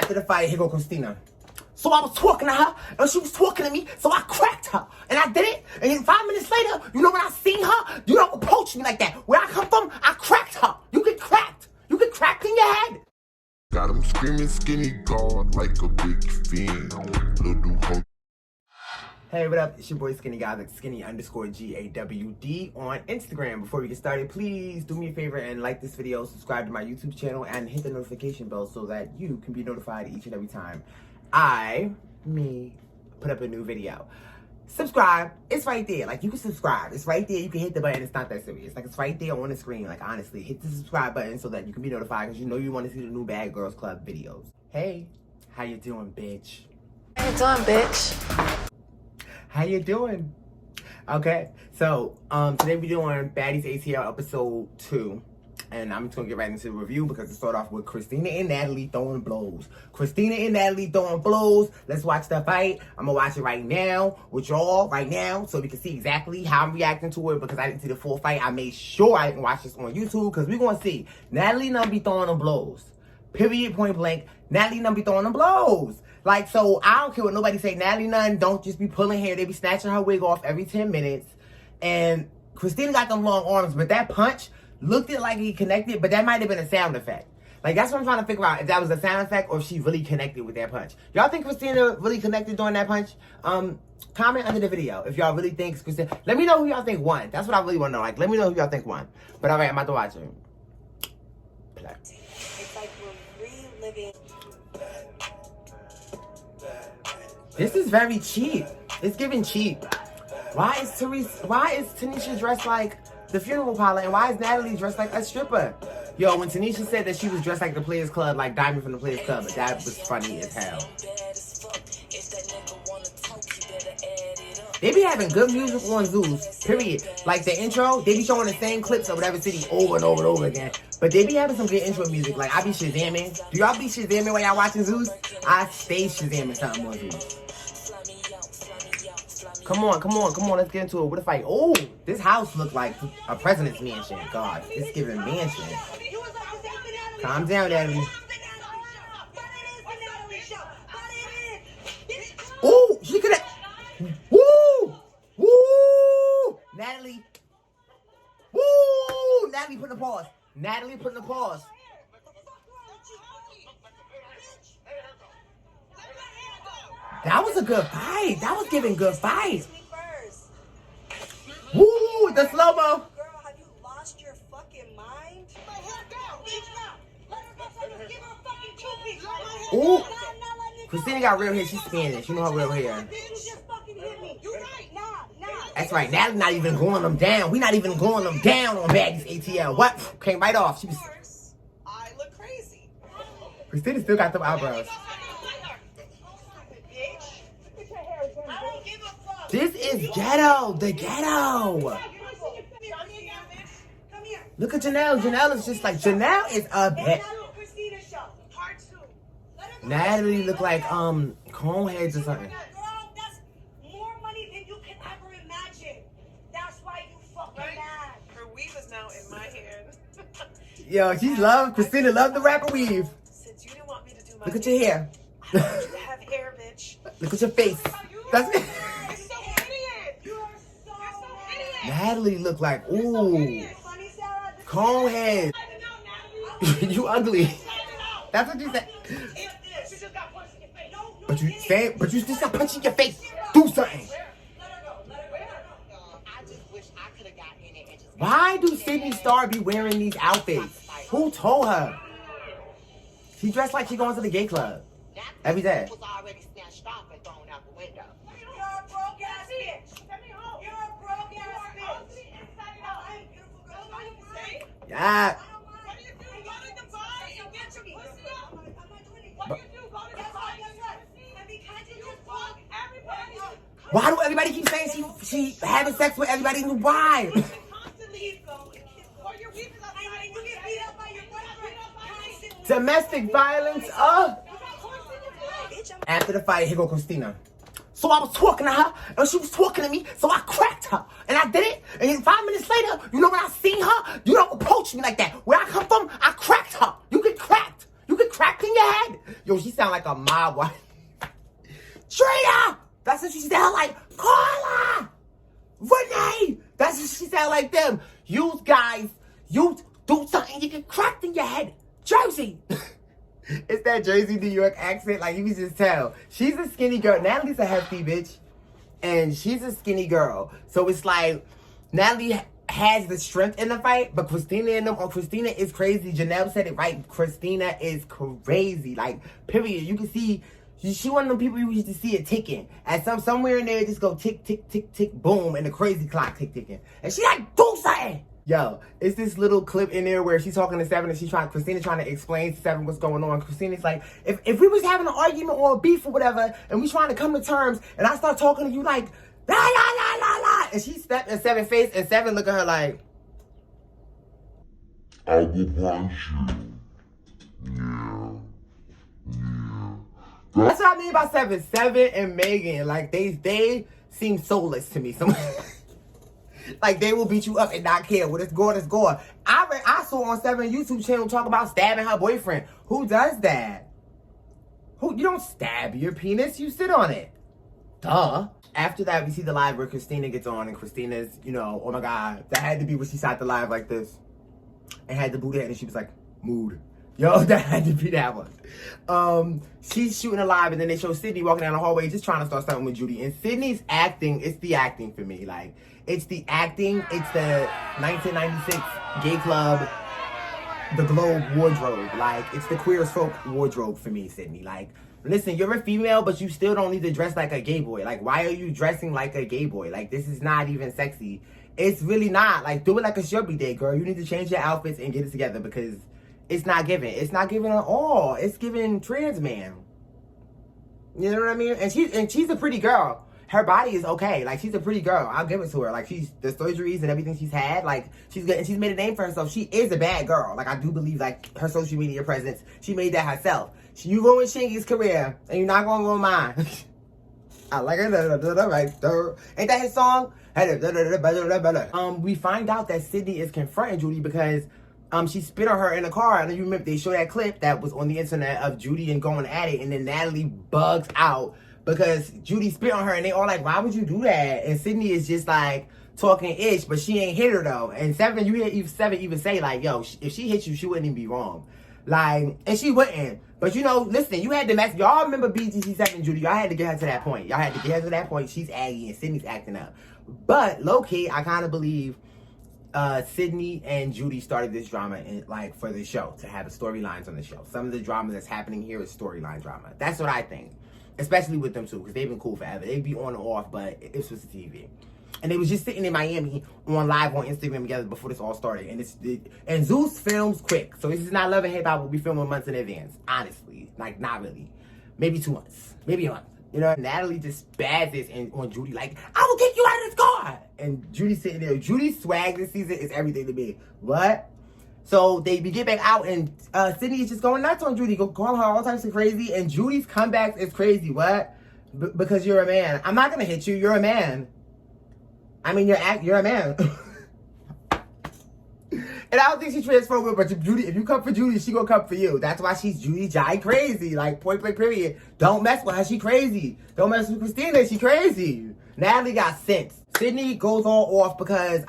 After the fight, here go Christina. So I was talking to her, and she was talking to me, so I cracked her. And I did it, and then 5 minutes later, you know when I seen her, you don't approach me like that. Where I come from, I cracked her. You get cracked. You get cracked in your head. Got him screaming Skinnygawd like a big fiend. Little hoe. Hey, what up? It's your boy Skinnygawd, like Skinny_GAWD on Instagram. Before we get started, please do me a favor and like this video, subscribe to my YouTube channel, and hit the notification bell so that you can be notified each and every time I put up a new video. Subscribe. It's right there. Like, you can subscribe. It's right there. You can hit the button. It's not that serious. Like, it's right there on the screen. Like, honestly, hit the subscribe button so that you can be notified because you know you want to see the new Bad Girls Club videos. Hey, how you doing, bitch? How you doing, bitch? How you doing? Okay, so today we're doing Baddies ATL episode 2. And I'm just gonna get right into the review because it start off with Christina and Natalie throwing blows. Christina and Natalie throwing blows. Let's watch the fight. I'm gonna watch it right now with y'all right now so we can see exactly how I'm reacting to it because I didn't see the full fight. I made sure I didn't watch this on YouTube because we're gonna see Natalie Nunn be throwing them blows. Period, point blank. Natalie Nunn be throwing them blows. Like, so I don't care what nobody say. Natalie Nunn don't just be pulling hair. They be snatching her wig off every 10 minutes. And Christina got them long arms, but that punch looked it like he connected, but that might have been a sound effect. Like, that's what I'm trying to figure out, if that was a sound effect or if she really connected with that punch. Y'all think Christina really connected during that punch? Comment under the video if y'all really think Christina. Let me know who y'all think won. That's what I really want to know. Like, let me know who y'all think won. But all right, I'm about to watch it. Play. It's like we're reliving. This is very cheap. It's giving cheap. Why is Tanisha dressed like the funeral parlor, and why is Natalie dressed like a stripper? Yo, when Tanisha said that she was dressed like the Players Club, like Diamond from the Players Club, that was funny as hell. They be having good music on Zeus, period. Like the intro, they be showing the same clips of whatever city over and over and over again. But they be having some good intro music. Like, I be Shazamming. Do y'all be Shazamming while y'all watching Zeus? I stay Shazamming something on Zeus. Come on, let's get into it. What a fight. Oh, this house look like a president's mansion. God, it's giving mansion. Calm down, Natalie. Oh, she could have. Woo! Woo! Natalie. Woo! Natalie putting the pause. Natalie putting the pause. That was a good fight. That was giving good fight. Woo! The slow-mo. Girl, have you lost your fucking mind? Ooh. Christina got real hair. She's Spanish. You know her real hair. That's right. Natalie's not even going them down. We not even going them down on Baddies ATL. What? Came right off. She was. I look crazy. Christina still got them eyebrows. This is ghetto. The ghetto. Look at Janelle. Janelle is just like, Janelle is a bit. Natalie look like cone heads or something. Girl, that's more money than you can ever imagine. That's why you fucking mad. Her weave is now in my hand. Yo, she love Christina. Love the rapper weave. Since you didn't want me to do my Look at your hair. I want you to have hair, bitch. Look at your face. That's it. You're so idiot. You're so idiot. Natalie look like, ooh, cone head. You ugly. That's what you said. But you still stop punching your face. Do something. Why do Sydney Star be wearing these outfits? Who told her? She dressed like she going to the gay club every day. Yeah. Why do everybody keep saying she having sex with everybody? Why? Domestic violence. After the fight, here go Christina. So I was talking to her, and she was talking to me, so I cracked her. And I did it, and then 5 minutes later, you know when I seen her, you don't approach me like that. Where I come from, I cracked her. You get cracked. You get cracked in your head? Yo, she sound like a mob wife. Trina! That's what she sound like. Carla! Renee! That's what she sound like them. You guys, you do something, you get cracked in your head. Jersey! It's that Jersey, New York accent. Like, you can just tell. She's a skinny girl. Natalie's a hefty bitch. And she's a skinny girl. So it's like, Natalie has the strength in the fight, but Christina and them, Christina is crazy. Janelle said it right. Christina is crazy. Like, period. You can see, she one of them people you used to see it ticking. And somewhere in there, it just go tick, tick, tick, tick, boom, and the crazy clock tick, ticking. And she like, do something! Yo, it's this little clip in there where she's talking to Seven and Christina trying to explain to Seven what's going on. Christina's like, if we was having an argument or a beef or whatever, and we trying to come to terms, and I start talking to you like, la, la, la, la, la, and she stepped in Seven's face, and Seven look at her like, I will punch you. Yeah. That's what I mean by Seven. Seven and Megan, like, they seem soulless to me. Like, they will beat you up and not care. When it's going, it's going. I saw on Seven YouTube channel talk about stabbing her boyfriend. Who does that? You don't stab your penis, you sit on it. Duh. After that, we see the live where Christina gets on, and Christina's, you know, oh my God, that had to be when she sat the live like this and had the booty head, and she was like, mood. Yo, that had to be that one. She's shooting a live, and then they show Sydney walking down the hallway just trying to start something with Judy. And Sydney's acting, it's the acting for me. Like, it's the acting, it's the 1996 gay club, the Globe wardrobe. Like, it's the queer as folk wardrobe for me, Sydney. Like, listen, you're a female, but you still don't need to dress like a gay boy. Like, why are you dressing like a gay boy? Like, this is not even sexy. It's really not. Like, do it like a shelby day, girl. You need to change your outfits and get it together, because it's not giving. It's not giving at all. It's giving trans man. You know what I mean? And she's a pretty girl. Her body is okay. Like, she's a pretty girl. I'll give it to her. Like, she's the surgeries and everything she's had. Like, she's good, and she's made a name for herself. She is a bad girl. Like, I do believe, like, her social media presence, she made that herself. You ruined Shingy's career, and you're not gonna ruin mine. I like it. Ain't that his song? We find out that Sydney is confronting Judy because she spit on her in the car. And you remember they showed that clip that was on the internet of Judy and going at it, and then Natalie bugs out because Judy spit on her, and they all like, why would you do that? And Sydney is just like talking ish, but she ain't hit her though. And Seven, you hear Seven even say like, yo, if she hit you, she wouldn't even be wrong. Like, and she wouldn't. But you know, listen, you had to mess. Y'all remember BGC7 Judy? Y'all had to get her to that point. Y'all had to get her to that point. She's aggy and Sydney's acting up. But low key, I kind of believe Sydney and Judy started this drama for the show, to have storylines on the show. Some of the drama that's happening here is storyline drama. That's what I think. Especially with them two, because they've been cool forever. They'd be on and off, but it's just TV. And they was just sitting in Miami on live on Instagram together before this all started. And Zeus films quick. So this is not Love and Hip Hop. We'll be filming months in advance. Honestly. Like, not really. Maybe 2 months. Maybe a month. You know, Natalie just spazzes on Judy like, I will kick you out of this car. And Judy's sitting there. Judy's swag this season is everything to me. What? So they get back out, and Sydney is just going nuts on Judy, calling her all types of crazy. And Judy's comeback is crazy. What? Because you're a man. I'm not gonna hit you. You're a man. I mean, you're a man. And I don't think she's transphobic, but Judy, if you come for Judy, she gonna come for you. That's why she's Judy Jai crazy. Like, point blank period. Don't mess with her, she crazy. Don't mess with Christina, she crazy. Natalie got sense. Sydney goes all off because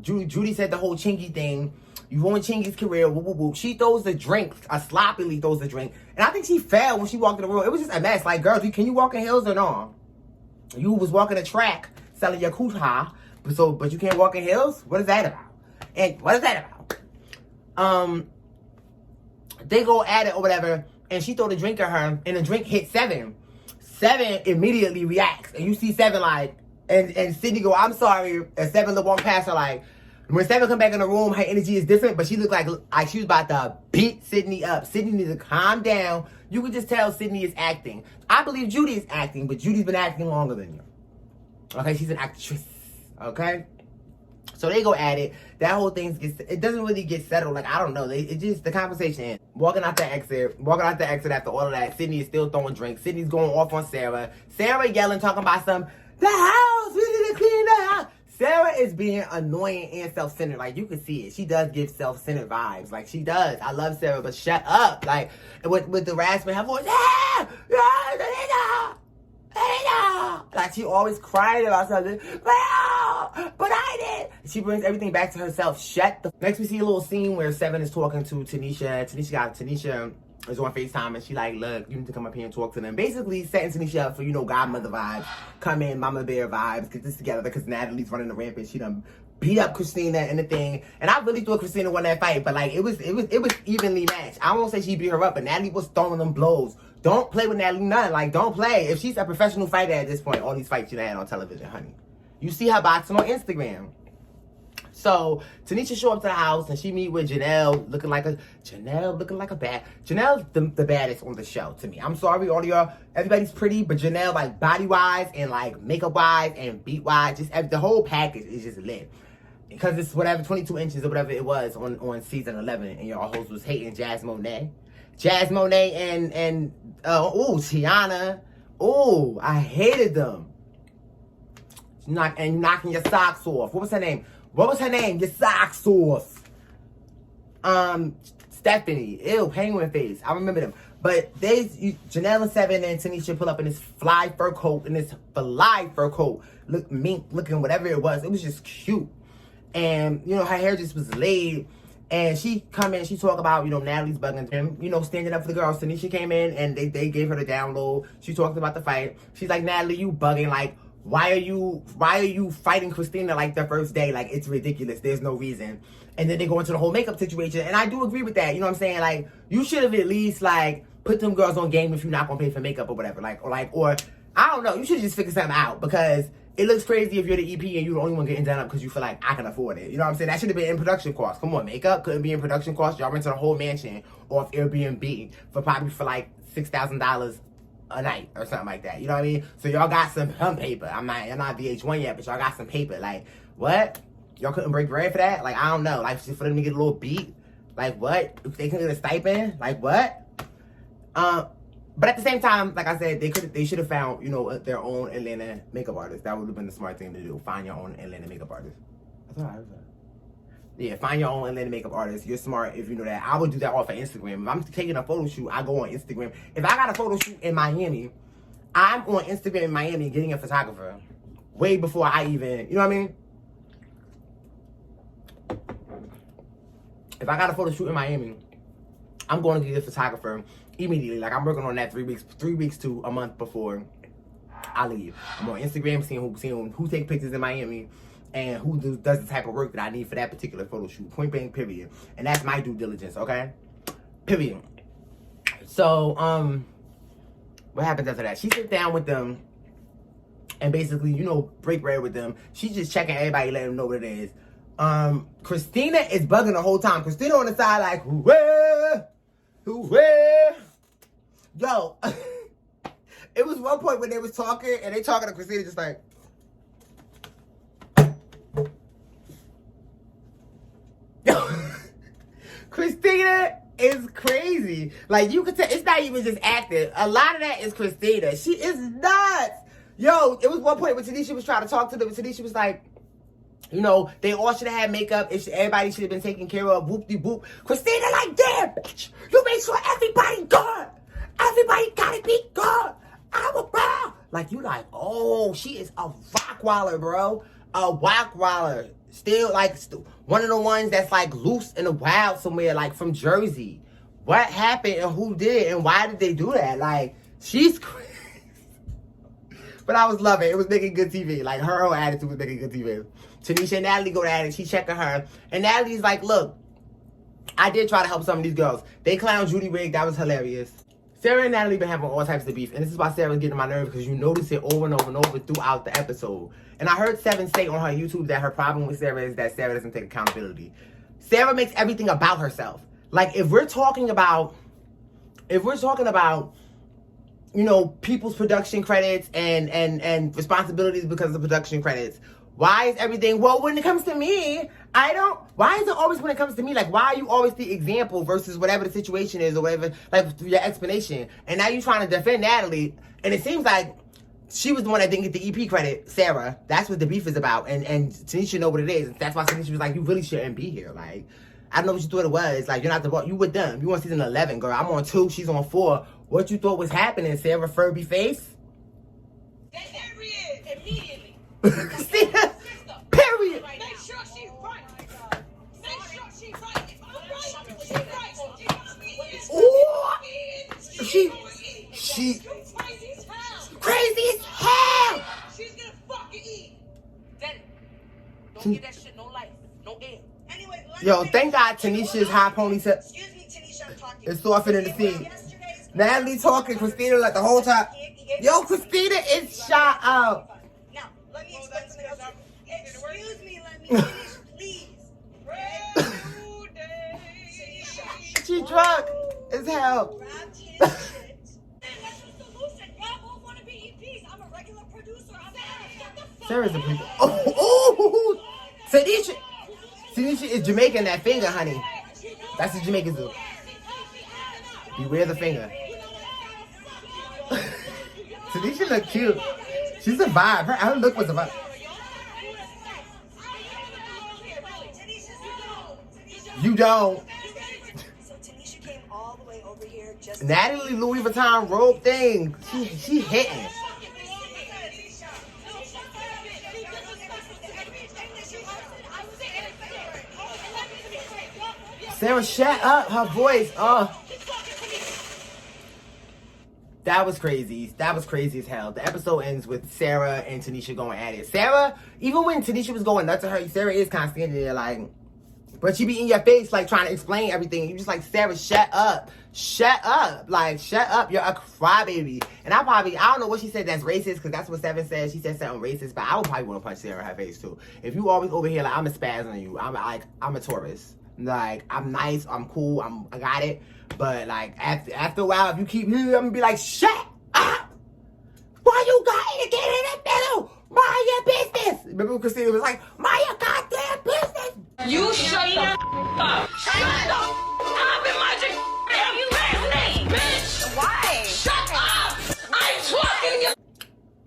Judy said the whole Chingy thing. You ruined Chingy's career, whoop, whoop, whoop. She throws the drink, sloppily throws the drink. And I think she fell when she walked in the room. It was just a mess. Like, girl, can you walk in heels or no? You was walking a track selling your kucha, but you can't walk in heels? What is that about? And what is that about? They go at it or whatever, and she throw the drink at her, and the drink hit Seven. Seven immediately reacts, and you see Seven like, and Sydney go, I'm sorry, and Seven look one past her like, when Seven come back in the room, her energy is different, but she looked like she was about to beat Sydney up. Sydney needs to calm down. You can just tell Sydney is acting. I believe Judy is acting, but Judy's been acting longer than you. Okay, she's an actress. Okay? So they go at it. That whole thing it doesn't really get settled. Like, I don't know. The conversation ends. Walking out the exit after all of that. Sydney is still throwing drinks. Sydney's going off on Sarah. Sarah yelling, talking about the house. We need to clean the house. Sarah is being annoying and self-centered. Like, you can see it. She does give self-centered vibes. Like, she does. I love Sarah, but shut up. Like, with the rasping her voice. Like, she always crying about something. But I did. She brings everything back to herself. Shut the... Next, we see a little scene where Seven is talking to Tanisha. Tanisha is on FaceTime, and she like, look, you need to come up here and talk to them. Basically, setting Tanisha up for, you know, godmother vibes. Come in, mama bear vibes. Get this together, because Natalie's running the rampant. She done beat up Christina and the thing. And I really thought Christina won that fight, but like, it was evenly matched. I won't say she beat her up, but Natalie was throwing them blows. Don't play with Natalie, none. Like, don't play. If she's a professional fighter at this point, all these fights you done had on television, honey. You see her boxing on Instagram. So, Tanisha show up to the house, and she meet with Janelle, looking like a bad... Janelle's the baddest on the show, to me. I'm sorry, all of y'all. Everybody's pretty, but Janelle, like, body-wise, and, like, makeup-wise, and beat-wise, just the whole package is just lit. Because it's whatever, 22 inches or whatever it was on season 11, and y'all host was hating Jazz Monet. Jazz Monet and Tiana. Oh, I hated them. Knocking your socks off. What was her name? Your socks off. Stephanie. Ew, penguin face. I remember them. But Janelle and Seven and Tanisha pull up in this fly fur coat, looking whatever it was. It was just cute. And, you know, her hair just was laid. And she come in, she talk about, you know, Natalie's bugging him, you know, standing up for the girls. Tanisha came in and they gave her the download. She talked about the fight. She's like, Natalie, you bugging. Like, why are you fighting Christina like the first day? Like, it's ridiculous. There's no reason. And then they go into the whole makeup situation. And I do agree with that. You know what I'm saying? Like, you should have at least, like, put them girls on game if you're not going to pay for makeup or whatever. Or I don't know. You should just figure something out, because it looks crazy if you're the EP and you're the only one getting done up because you feel like I can afford it. You know what I'm saying? That should have been in production costs. Come on, makeup couldn't be in production costs. Y'all rented a whole mansion off Airbnb for like $6,000 a night or something like that. You know what I mean? So y'all got some paper. Y'all not VH1 yet, but y'all got some paper. Like, what? Y'all couldn't break bread for that? Like, I don't know. Like, for them to get a little beat? Like, what? If they couldn't get a stipend? Like, what? But at the same time, like I said, they should have found, you know, their own Atlanta makeup artist. That would have been the smart thing to do. Find your own Atlanta makeup artist. That's what I heard. Yeah, find your own Atlanta makeup artist. You're smart if you know that. I would do that off of Instagram. If I'm taking a photo shoot, I go on Instagram. If I got a photo shoot in Miami, I'm on Instagram in Miami getting a photographer way before I even, you know what I mean? If I got a photo shoot in Miami, I'm going to get a photographer immediately. Like, I'm working on that 3 weeks to a month before I leave. I'm on Instagram seeing who take pictures in Miami and who does the type of work that I need for that particular photo shoot. Point blank, period. And that's my due diligence, okay? Period. So, what happens after that? She sits down with them and basically, you know, break bread with them. She's just checking everybody, letting them know what it is. Christina is bugging the whole time. Christina on the side like, where? Yo, it was one point when they was talking, and they talking to Christina just like, yo, Christina is crazy. Like, you could tell, it's not even just acting. A lot of that is Christina. She is nuts. Yo, it was one point when Tanisha was trying to talk to them, and Tanisha was like, you know, they all should have had makeup. Everybody should have been taken care of. Whoop-de-whoop. Christina like, damn, bitch. You make sure everybody good. Everybody gotta be good. I'm a bro. Like, you like, oh, she is a rockwaller, bro. A rockwaller. Still, like, one of the ones that's, like, loose in the wild somewhere, like, from Jersey. What happened and who did it and why did they do that? Like, she's crazy. But I was loving it. It was making good TV. Like, her whole attitude was making good TV. Tanisha and Natalie go at it. She checking her. And Natalie's like, look, I did try to help some of these girls. They clowned Judy Rigg. That was hilarious. Sarah and Natalie been having all types of beef. And this is why Sarah's getting on my nerves, because you notice it over and over and over throughout the episode. And I heard Seven say on her YouTube that her problem with Sarah is that Sarah doesn't take accountability. Sarah makes everything about herself. Like, if we're talking about, you know, people's production credits and responsibilities because of production credits, why is everything, well, when it comes to me, why is it always when it comes to me? Like, why are you always the example versus whatever the situation is or whatever, like, your explanation? And now you're trying to defend Natalie, and it seems like she was the one that didn't get the EP credit, Sarah. That's what the beef is about. And Tanisha know what it is. That's why Tanisha was like, you really shouldn't be here. Like, I don't know what you thought it was. Like, you're not the boss. You with them. You on season 11, girl. I'm on 2. She's on 4. What you thought was happening, Sarah Furby face? Period. Immediately. Christina, period. Make sure she's right. Make sure she's right. If I'm right, she's right. Ooh. She crazy as hell. She's gonna fucking eat. Daddy, don't get that shit no life, no air. Anyway, Yo, thank God Tanisha's high ponytail excuse me, Tanisha, I'm talking. is softening the scene. Natalie talking, Christina like the whole time. Yo, Christina is shot up. Now, let me explain something else. Excuse me, let me finish, please. She drunk as hell. Grabbed his shit. And that's the solution. Y'all both want to be EPs. I'm a regular producer. I'm Sarah's a people. Oh, Tanisha is Jamaican, that finger, honey. That's what Jamaicans do. Beware the finger. Tanisha look cute. She's a vibe. Her look was a vibe. You don't. So Tanisha came all the way over here just Natalie Louis Vuitton robe thing. She hitting. Sarah, shut up. Her voice. Oh. That was crazy. That was crazy as hell. The episode ends with Sarah and Tanisha going at it. Sarah, even when Tanisha was going nuts to her, Sarah is kind of standing there like, but she be in your face like trying to explain everything. You just like, Sarah, shut up. Shut up. Like, shut up. You're a crybaby. And I don't know what she said that's racist, because that's what Seven said. She said something racist, but I would probably want to punch Sarah in her face too. If you always over here like, I'm a spaz on you. I'm a tourist. Like, I'm nice. I'm cool. I got it. But like after a while, if you keep me, I'm gonna be like, shut up! Why you gotta get in the middle? Mind your business. Remember when Christina was like, mind your goddamn business. You shut the up. Shut the up in my you bitch. Why? Shut up! I'm talking you.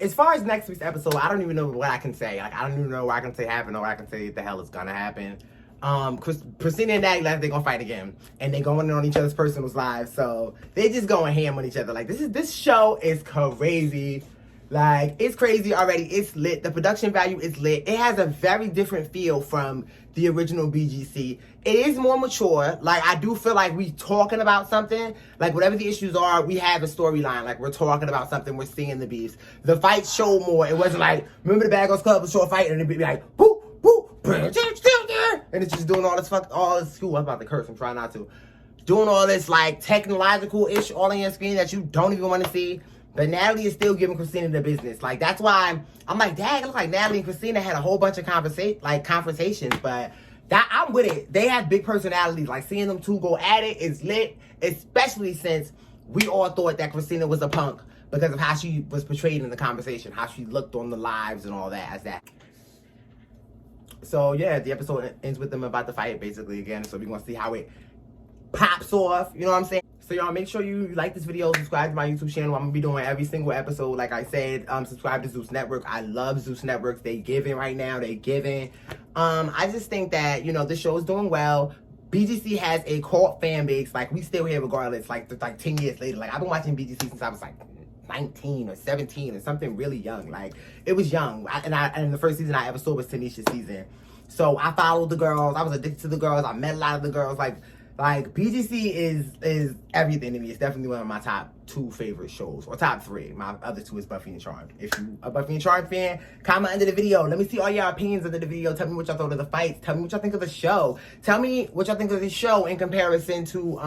As far as next week's episode, I don't even know what I can say. Like, I don't even know what I can say happened or what I can say the hell is gonna happen. Christina and Natalie, like, they're gonna fight again, and they going on each other's personal lives, so they just going ham on each other. Like, this show is crazy. Like, it's crazy already. It's lit. The production value is lit. It has a very different feel from the original BGC. It is more mature. Like, I do feel like we talking about something. Like, whatever the issues are, we have a storyline. Like, we're talking about something. We're seeing the beefs. The fights show more. It wasn't like, remember the Bad Girls Club was show a fight, and it'd be like, boop, boop, and it's just doing all this I'm about to curse, I'm trying not to. Doing all this like technological ish all on your screen that you don't even want to see. But Natalie is still giving Christina the business. Like, that's why I'm like, dang, it looks like Natalie and Christina had a whole bunch of conversations, but I'm with it. They have big personalities. Like, seeing them two go at it is lit, especially since we all thought that Christina was a punk because of how she was portrayed in the conversation, how she looked on the lives and all that as that. So, yeah, the episode ends with them about to fight, basically, again. So, we're going to see how it pops off. You know what I'm saying? So, y'all, make sure you like this video. Subscribe to my YouTube channel. I'm going to be doing every single episode. Like I said, subscribe to Zeus Network. I love Zeus Networks. They giving right now. They giving. I just think that, you know, this show is doing well. BGC has a cult fan base. Like, we still here regardless. Like 10 years later. Like, I've been watching BGC since I was, like, 19 or 17 or something really young. Like, it was young. And the first season I ever saw was Tanisha's season. So I followed the girls. I was addicted to the girls. I met a lot of the girls. Like BGC is everything to me. It's definitely one of my top 2 favorite shows, or top 3. My other 2 is Buffy and Charmed. If you a Buffy and Charmed fan, comment under the video. Let me see all your opinions under the video. Tell me what y'all thought of the fights. Tell me what y'all think of the show. Tell me what y'all think of the show in comparison to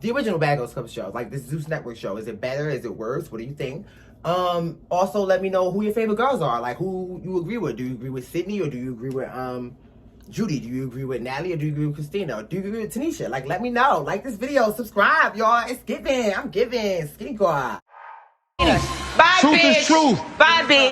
the original Bad Girls Club show. Like, this Zeus Network show. Is it better? Is it worse? What do you think? Also, let me know who your favorite girls are. Like, who you agree with. Do you agree with Sydney, or do you agree with Judy? Do you agree with Natalie, or do you agree with Christina? Or do you agree with Tanisha? Like, let me know. Like this video. Subscribe, y'all. It's giving. I'm giving. Skinnygawd. Bye, Truth bitch. is truth. Bye, bitch.